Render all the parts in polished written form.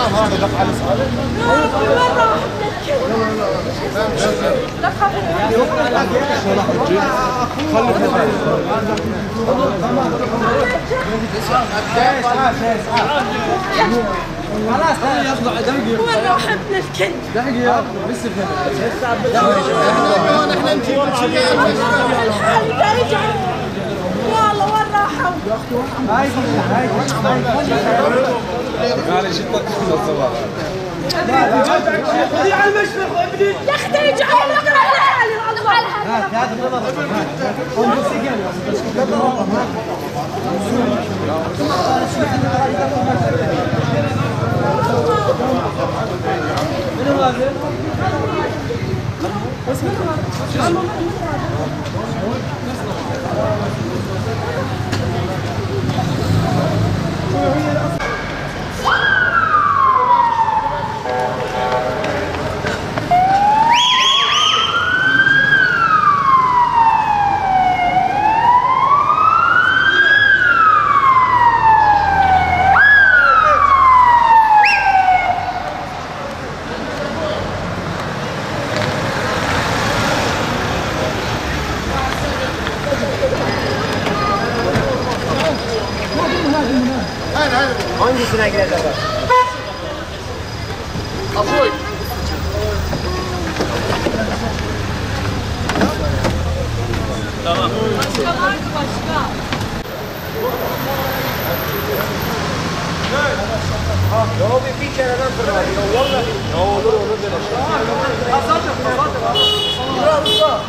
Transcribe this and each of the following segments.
هذا دفع على الصالح. لا تخاف. خلاص يطلع دقيقة. وين راح ابن الكلب؟ دقيقة لسه احنا نجيب يلا وين راحوا؟ معلش يطلع الصباح. يا اختي اجعل اقرا العيال الله. هذا hangisine girecek? Apoy. Tamam. Başka var mı başka? Ya bir kereden fırlatıyor. Vallahi. Ne olur olur böyle şey. Azaltın. Usta.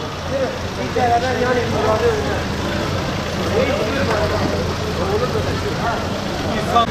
Bir kereden yani fırlatıyor. Olur böyle şey.